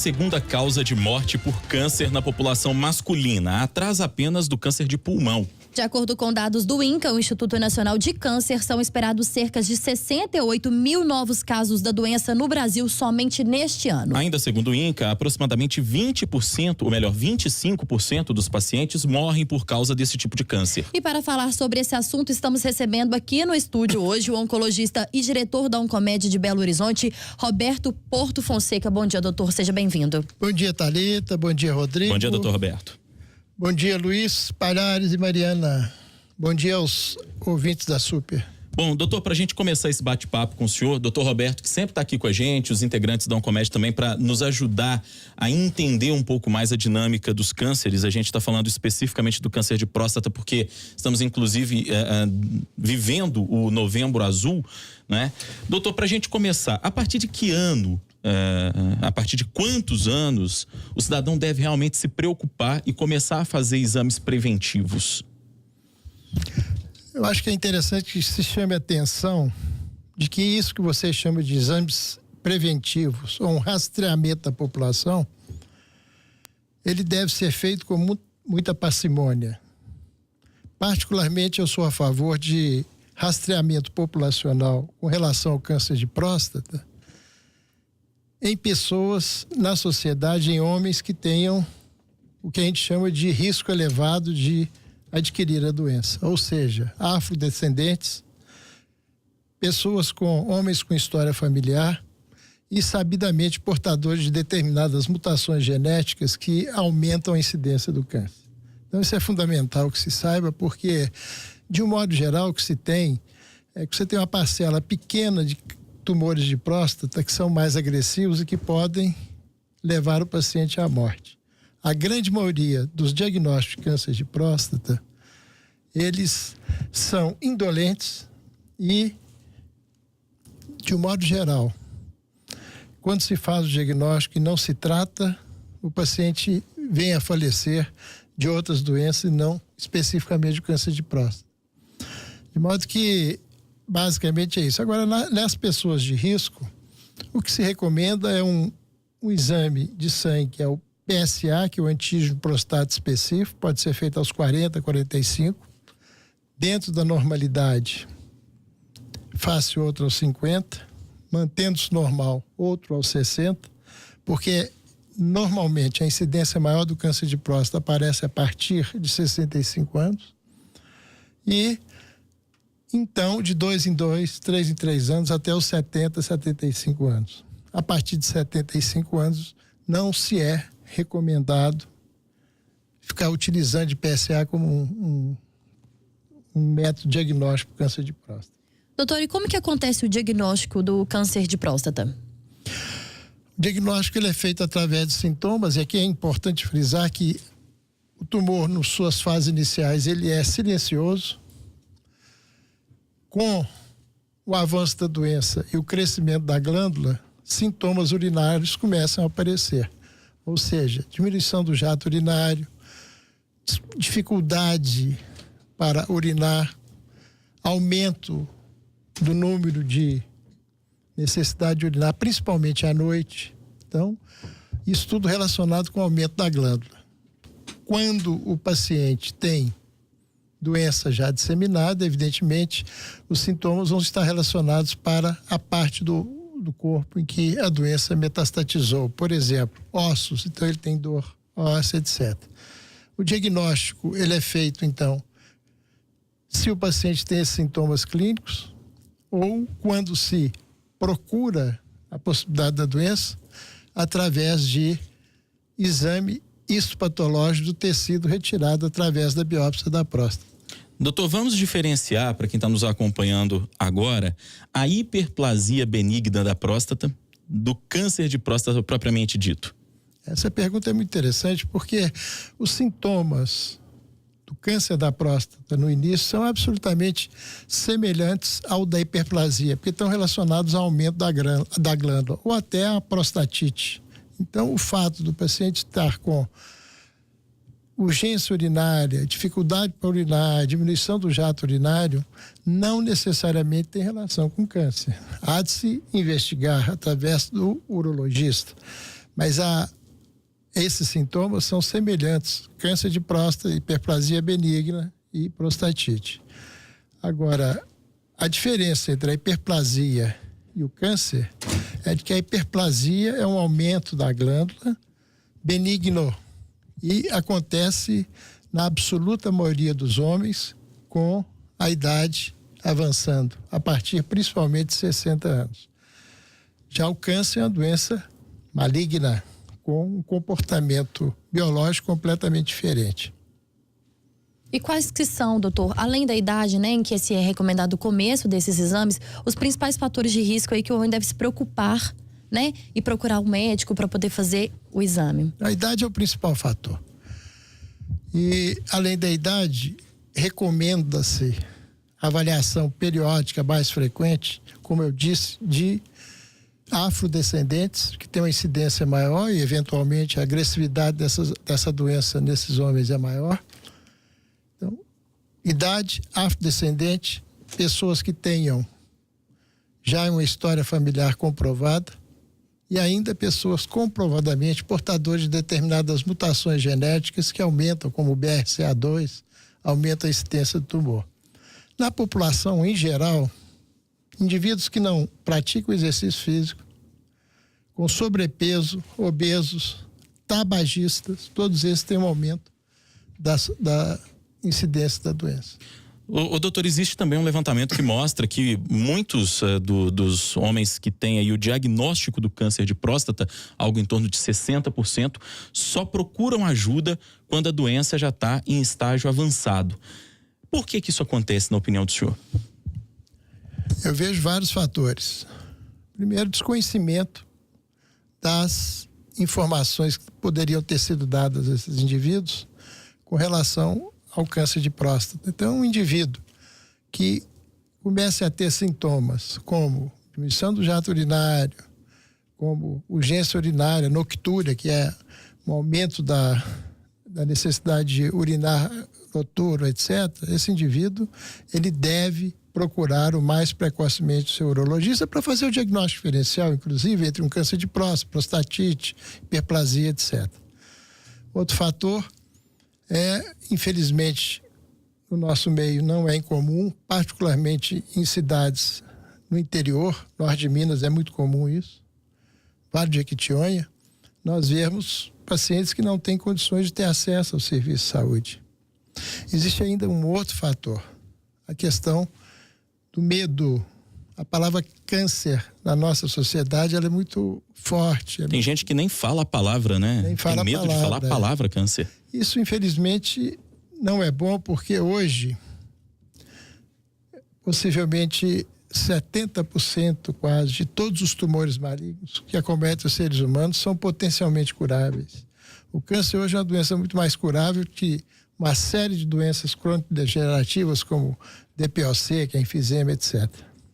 segunda causa de morte por câncer na população masculina, atrás apenas do câncer de pulmão. De acordo com dados do INCA, o Instituto Nacional de Câncer, são esperados cerca de 68 mil novos casos da doença no Brasil somente neste ano. Ainda segundo o INCA, aproximadamente 20%, ou melhor, 25% dos pacientes morrem por causa desse tipo de câncer. E para falar sobre esse assunto, estamos recebendo aqui no estúdio hoje o oncologista e diretor da Oncomed de Belo Horizonte, Roberto Porto Fonseca. Bom dia, doutor, seja bem-vindo. Bom dia, Thalita, bom dia, Rodrigo. Bom dia, doutor Roberto. Bom dia, Luiz, Palhares e Mariana. Bom dia aos ouvintes da Super. Bom, doutor, para a gente começar esse bate-papo com o senhor, doutor Roberto, que sempre está aqui com a gente, os integrantes da Oncomed também, para nos ajudar a entender um pouco mais a dinâmica dos cânceres. A gente está falando especificamente do câncer de próstata, porque estamos, inclusive, vivendo o Novembro Azul, né? Doutor, para a gente começar, a partir de que ano, a partir de quantos anos o cidadão deve realmente se preocupar e começar a fazer exames preventivos? Eu acho que é interessante que se chame a atenção de que isso que você chama de exames preventivos ou um rastreamento da população, ele deve ser feito com muita parcimônia. Particularmente, eu sou a favor de rastreamento populacional com relação ao câncer de próstata em pessoas na sociedade, em homens que tenham o que a gente chama de risco elevado de adquirir a doença, ou seja, afrodescendentes, homens com história familiar e sabidamente portadores de determinadas mutações genéticas que aumentam a incidência do câncer. Então isso é fundamental que se saiba, porque de um modo geral o que se tem é que você tem uma parcela pequena de tumores de próstata que são mais agressivos e que podem levar o paciente à morte. A grande maioria dos diagnósticos de câncer de próstata, eles são indolentes e, de um modo geral, quando se faz o diagnóstico e não se trata, o paciente vem a falecer de outras doenças e não especificamente do câncer de próstata. De modo que, basicamente é isso. Agora, nas pessoas de risco, o que se recomenda é um exame de sangue, que é o PSA, que é o antígeno prostático específico, pode ser feito aos 40, 45, dentro da normalidade, fácil outro aos 50, mantendo-se normal, outro aos 60, porque normalmente a incidência maior do câncer de próstata aparece a partir de 65 anos e então de 2 em 2, 3 em 3 anos até os 70, 75 anos. A partir de 75 anos não se é recomendado ficar utilizando de PSA como um método diagnóstico do câncer de próstata. Doutor, e como que acontece o diagnóstico do câncer de próstata? O diagnóstico ele é feito através de sintomas, e aqui é importante frisar que o tumor, nas suas fases iniciais, ele é silencioso. Com o avanço da doença e o crescimento da glândula, sintomas urinários começam a aparecer. Ou seja, diminuição do jato urinário, dificuldade para urinar, aumento do número de necessidade de urinar, principalmente à noite. Então, isso tudo relacionado com o aumento da glândula. Quando o paciente tem doença já disseminada, evidentemente, os sintomas vão estar relacionados para a parte do corpo em que a doença metastatizou. Por exemplo, ossos, então ele tem dor óssea, etc. O diagnóstico, ele é feito, então, se o paciente tem esses sintomas clínicos ou quando se procura a possibilidade da doença através de exame histopatológico do tecido retirado através da biópsia da próstata. Doutor, vamos diferenciar, para quem está nos acompanhando agora, a hiperplasia benigna da próstata do câncer de próstata propriamente dito? Essa pergunta é muito interessante porque os sintomas do câncer da próstata no início são absolutamente semelhantes ao da hiperplasia, porque estão relacionados ao aumento da glândula ou até a prostatite. Então, o fato do paciente estar com urgência urinária, dificuldade para urinar, diminuição do jato urinário, não necessariamente tem relação com câncer. Há de se investigar através do urologista. Mas esses sintomas são semelhantes: câncer de próstata, hiperplasia benigna e prostatite. Agora, a diferença entre a hiperplasia e o câncer é de que a hiperplasia é um aumento da glândula benigno e acontece na absoluta maioria dos homens com a idade avançando, a partir principalmente de 60 anos. Já o câncer é uma doença maligna, com um comportamento biológico completamente diferente. E quais que são, doutor, além da idade, né, em que é recomendado o começo desses exames, os principais fatores de risco aí que o homem deve se preocupar, né, e procurar um médico para poder fazer o exame? A idade é o principal fator. E, além da idade, recomenda-se avaliação periódica mais frequente, como eu disse, de afrodescendentes, que tem uma incidência maior e, eventualmente, a agressividade dessa doença nesses homens é maior. Então, idade, afrodescendente, pessoas que tenham já uma história familiar comprovada e ainda pessoas comprovadamente portadores de determinadas mutações genéticas que aumentam, como o BRCA2, aumenta a incidência do tumor. Na população em geral, indivíduos que não praticam exercício físico, com sobrepeso, obesos, tabagistas, todos esses têm um aumento da incidência da doença. O doutor, existe também um levantamento que mostra que muitos dos homens que têm aí o diagnóstico do câncer de próstata, algo em torno de 60%, só procuram ajuda quando a doença já está em estágio avançado. Por que isso acontece, na opinião do senhor? Eu vejo vários fatores. Primeiro, desconhecimento das informações que poderiam ter sido dadas a esses indivíduos com relação ao câncer de próstata. Então, um indivíduo que comece a ter sintomas como diminuição do jato urinário, como urgência urinária, noctúria, que é um aumento da necessidade de urinar noturno, etc., esse indivíduo, ele deve procurar o mais precocemente o seu urologista para fazer o diagnóstico diferencial, inclusive, entre um câncer de próstata, prostatite, hiperplasia, etc. Outro fator é, infelizmente, no nosso meio não é incomum, particularmente em cidades no interior, norte de Minas é muito comum isso, Vale de Jequitinhonha, nós vemos pacientes que não têm condições de ter acesso ao serviço de saúde. Existe ainda um outro fator, a questão do medo. A palavra câncer na nossa sociedade ela é muito forte. Tem gente que nem fala a palavra, né? Nem fala tem medo de falar a palavra câncer. Isso, infelizmente, não é bom, porque hoje, possivelmente 70% quase de todos os tumores malignos que acometem os seres humanos são potencialmente curáveis. O câncer hoje é uma doença muito mais curável que uma série de doenças crônico-degenerativas como DPOC, que é enfisema, etc.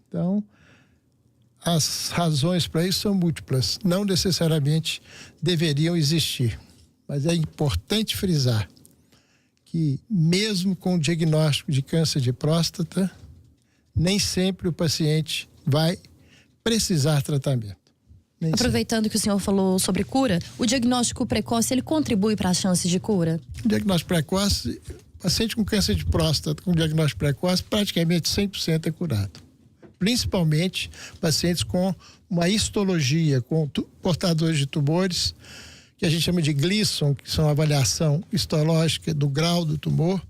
Então, as razões para isso são múltiplas, não necessariamente deveriam existir. Mas é importante frisar que, mesmo com o diagnóstico de câncer de próstata, nem sempre o paciente vai precisar tratamento. Aproveitando que o senhor falou sobre cura, o diagnóstico precoce, ele contribui para as chances de cura? O diagnóstico precoce, paciente com câncer de próstata com diagnóstico precoce, praticamente 100% é curado. Principalmente pacientes com uma histologia, com portadores de tumores, que a gente chama de Gleason, que são a avaliação histológica do grau do tumor,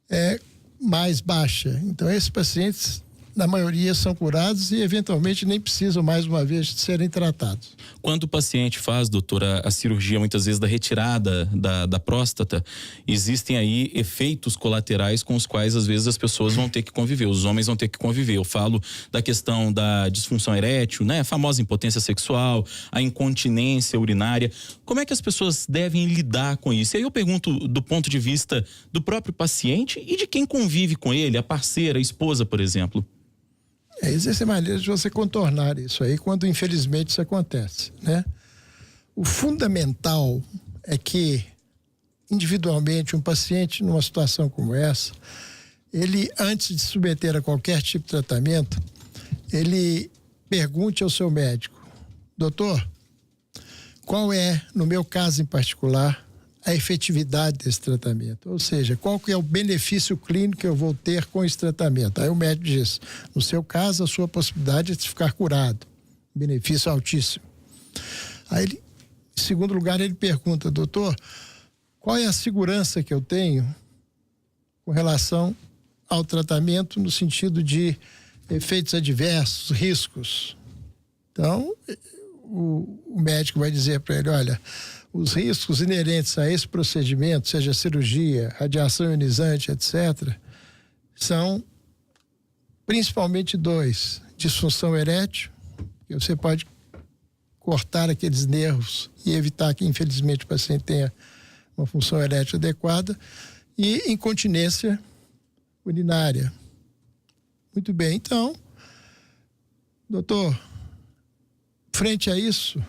é mais baixa. Então, esses pacientes, na maioria, são curados e, eventualmente, nem precisam, mais uma vez, de serem tratados. Quando o paciente faz, doutora, a cirurgia, muitas vezes, da retirada da próstata, existem aí efeitos colaterais com os quais, às vezes, as pessoas vão ter que conviver, os homens vão ter que conviver. Eu falo da questão da disfunção erétil, né? A famosa impotência sexual, a incontinência urinária. Como é que as pessoas devem lidar com isso? E aí eu pergunto do ponto de vista do próprio paciente e de quem convive com ele, a parceira, a esposa, por exemplo. Existem maneiras de você contornar isso aí quando, infelizmente, isso acontece, né? O fundamental é que, individualmente, um paciente numa situação como essa, ele, antes de se submeter a qualquer tipo de tratamento, ele pergunte ao seu médico: doutor, qual é, no meu caso em particular, a efetividade desse tratamento. Ou seja, qual que é o benefício clínico que eu vou ter com esse tratamento. Aí o médico diz, no seu caso, a sua possibilidade é de ficar curado. Benefício altíssimo. Aí, em segundo lugar, ele pergunta, doutor, qual é a segurança que eu tenho com relação ao tratamento no sentido de efeitos adversos, riscos? Então, o médico vai dizer para ele, olha, os riscos inerentes a esse procedimento, seja cirurgia, radiação ionizante, etc., são principalmente 2. Disfunção erétil, que você pode cortar aqueles nervos e evitar que, infelizmente, o paciente tenha uma função erétil adequada, e incontinência urinária. Muito bem, então, doutor, frente a isso, o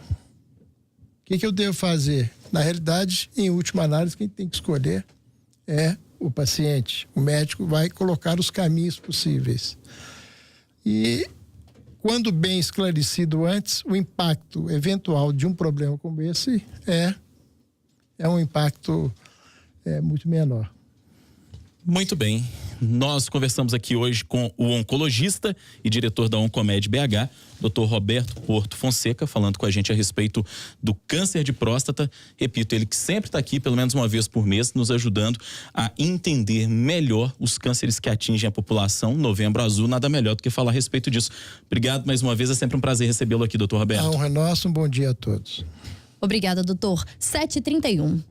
que eu devo fazer? Na realidade, em última análise, quem tem que escolher é o paciente. O médico vai colocar os caminhos possíveis. E, quando bem esclarecido antes, o impacto eventual de um problema como esse é um impacto muito menor. Muito bem. Nós conversamos aqui hoje com o oncologista e diretor da Oncomed BH, Dr. Roberto Porto Fonseca, falando com a gente a respeito do câncer de próstata. Repito, ele que sempre está aqui, pelo menos uma vez por mês, nos ajudando a entender melhor os cânceres que atingem a população. Novembro Azul, nada melhor do que falar a respeito disso. Obrigado mais uma vez, é sempre um prazer recebê-lo aqui, doutor Roberto. A honra é nossa, um bom dia a todos. Obrigada, doutor. 7h31.